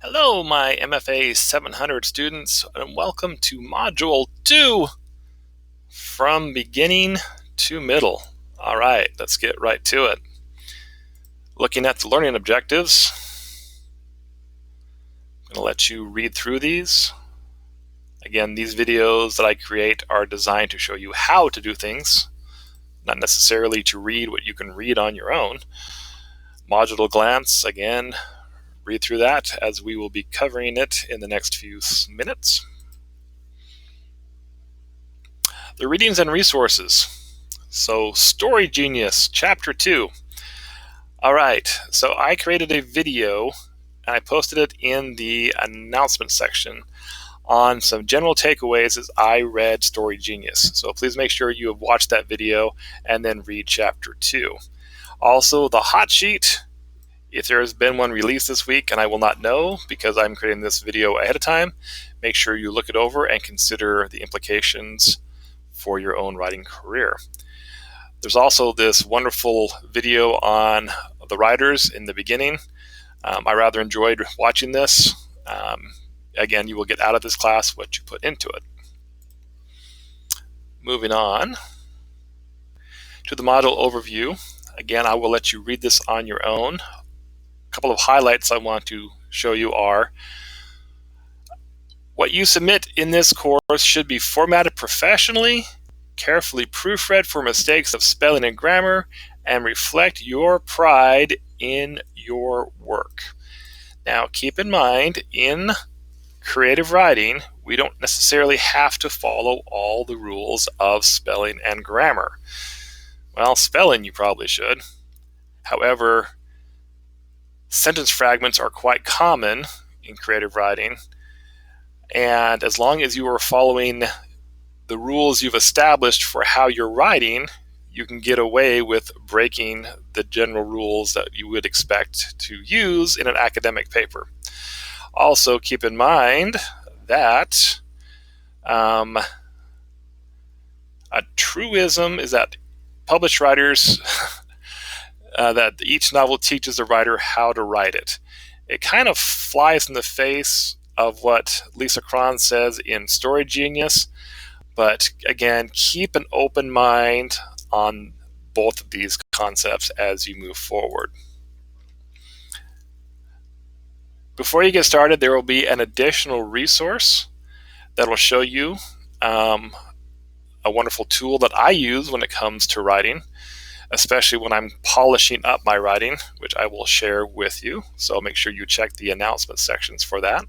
Hello, my MFA 700 students, and welcome to Module 2, From Beginning to Middle. All right, let's get right to it. Looking at the learning objectives, I'm going to let you read through these. Again, these videos that I create are designed to show you how to do things, not necessarily to read what you can read on your own. Module glance, again, read through that as we will be covering it in the next few minutes. The readings and resources. So Story Genius, Chapter 2. All right, so I created a video and I posted it in the announcement section on some general takeaways as I read Story Genius. So please make sure you have watched that video and then read Chapter 2. Also, the hot sheet, if there has been one released this week and I will not know because I'm creating this video ahead of time, make sure you look it over and consider the implications for your own writing career. There's also this wonderful video on the writers in the beginning. I rather enjoyed watching this. Again, you will get out of this class what you put into it. Moving on to the module overview. Again, I will let you read this on your own. A couple of highlights I want to show you are: what you submit in this course should be formatted professionally, carefully proofread for mistakes of spelling and grammar, and reflect your pride in your work. Now, keep in mind, in creative writing, we don't necessarily have to follow all the rules of spelling and grammar. Well, spelling you probably should. However, sentence fragments are quite common in creative writing, and as long as you are following the rules you've established for how you're writing, you can get away with breaking the general rules that you would expect to use in an academic paper. Also, keep in mind that a truism is that published writers, that each novel teaches the writer how to write it. It kind of flies in the face of what Lisa Cron says in Story Genius. But again, keep an open mind on both of these concepts as you move forward. Before you get started, there will be an additional resource that will show you a wonderful tool that I use when it comes to writing, especially when I'm polishing up my writing, which I will share with you. So make sure you check the announcement sections for that.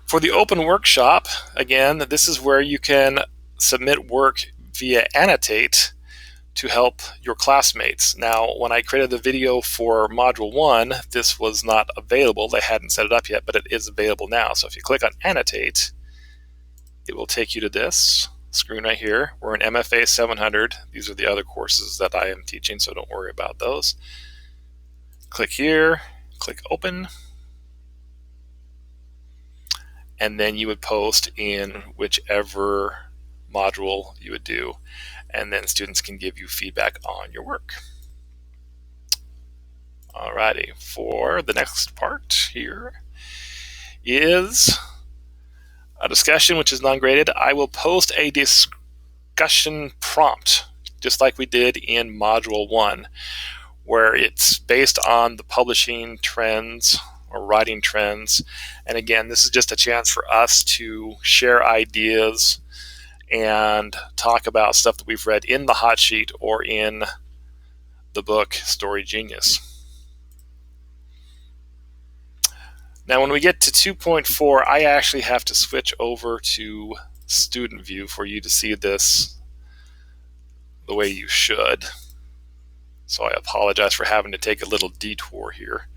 For the open workshop, again, this is where you can submit work via Annotate to help your classmates. Now, when I created the video for Module 1, this was not available. They hadn't set it up yet, but it is available now. So if you click on Annotate, it will take you to this screen right here. We're in MFA 700. These are the other courses that I am teaching, so don't worry about those. Click here, click Open. And then you would post in whichever module you would do, and then students can give you feedback on your work. Alrighty, for the next part here is a discussion which is non-graded. I will post a discussion prompt, just like we did in Module 1, where it's based on the publishing trends or writing trends. And again, this is just a chance for us to share ideas and talk about stuff that we've read in the hot sheet or in the book Story Genius. Now, when we get to 2.4, I actually have to switch over to student view for you to see this the way you should. So I apologize for having to take a little detour here.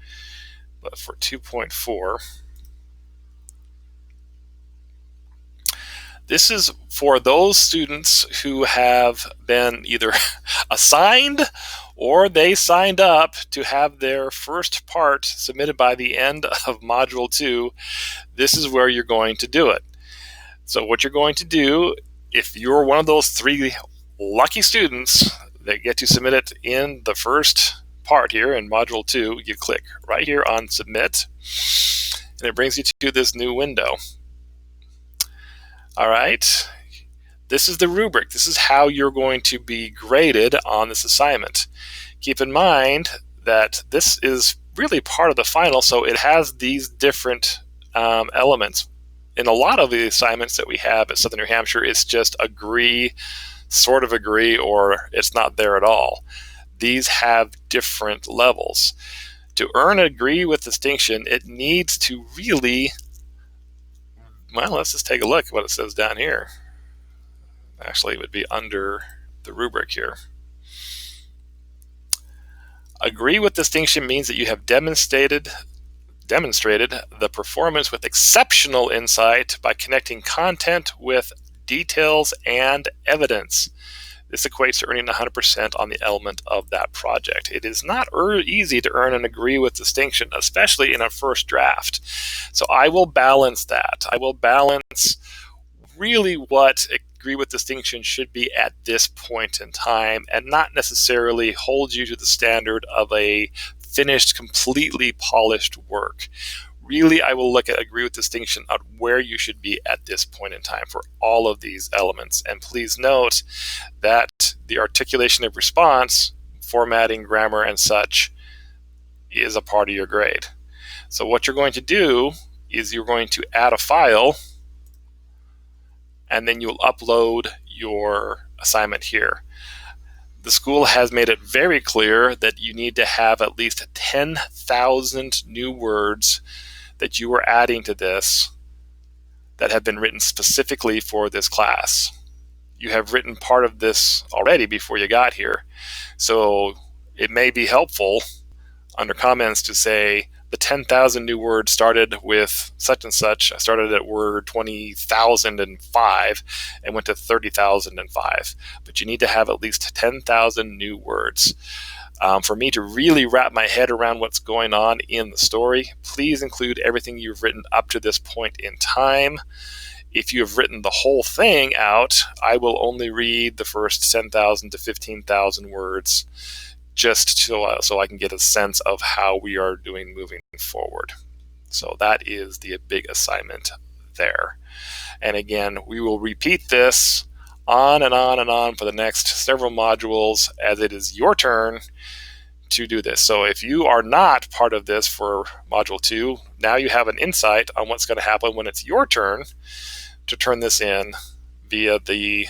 But for 2.4, this is for those students who have been either assigned or they signed up to have their first part submitted by the end of Module 2. This is where you're going to do it. So what you're going to do, if you're one of those 3 lucky students that get to submit it in the first part here in Module 2, you click right here on Submit, and it brings you to this new window. All right, this is the rubric. This is how you're going to be graded on this assignment. Keep in mind that this is really part of the final, so it has these different elements. In a lot of the assignments that we have at Southern New Hampshire, it's just agree, sort of agree, or it's not there at all. These have different levels. To earn agree with distinction, it needs to really, well, let's just take a look at what it says down here. Actually, it would be under the rubric here. Agree with distinction means that you have demonstrated the performance with exceptional insight by connecting content with details and evidence. This equates to earning 100% on the element of that project. It is not easy to earn an agree with distinction, especially in a first draft. So I will balance that. I will balance really what agree with distinction should be at this point in time, and not necessarily hold you to the standard of a finished, completely polished work. Really, I will look at agree with distinction on where you should be at this point in time for all of these elements. And please note that the articulation of response, formatting, grammar, and such is a part of your grade. So what you're going to do is you're going to add a file, and then you'll upload your assignment here. The school has made it very clear that you need to have at least 10,000 new words that you are adding to this that have been written specifically for this class. You have written part of this already before you got here. So it may be helpful under comments to say, the 10,000 new words started with such and such. I started at word 20,005 and went to 30,005. But you need to have at least 10,000 new words. For me to really wrap my head around what's going on in the story, please include everything you've written up to this point in time. If you have written the whole thing out, I will only read the first 10,000 to 15,000 words, just so I can get a sense of how we are doing moving forward. So that is the big assignment there. And again, we will repeat this on and on and on for the next several modules as it is your turn to do this. So if you are not part of this for Module 2, now you have an insight on what's going to happen when it's your turn to turn this in via the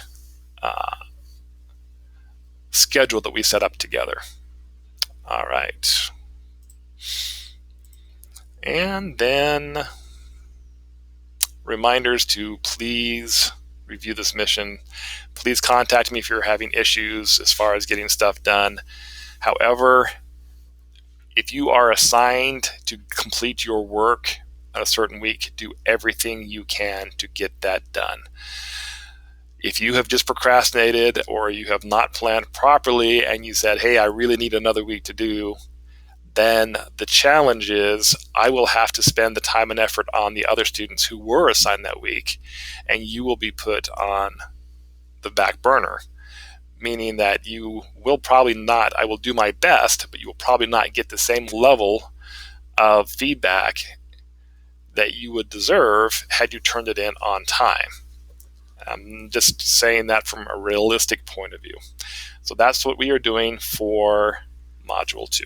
schedule that we set up together. All right. And then reminders to please review this mission. Please contact me if you're having issues as far as getting stuff done. However, if you are assigned to complete your work on a certain week, do everything you can to get that done. If you have just procrastinated or you have not planned properly and you said, hey, I really need another week to do, then the challenge is I will have to spend the time and effort on the other students who were assigned that week, and you will be put on the back burner, meaning that you will probably not, I will do my best, but you will probably not get the same level of feedback that you would deserve had you turned it in on time. I'm just saying that from a realistic point of view. So that's what we are doing for Module 2.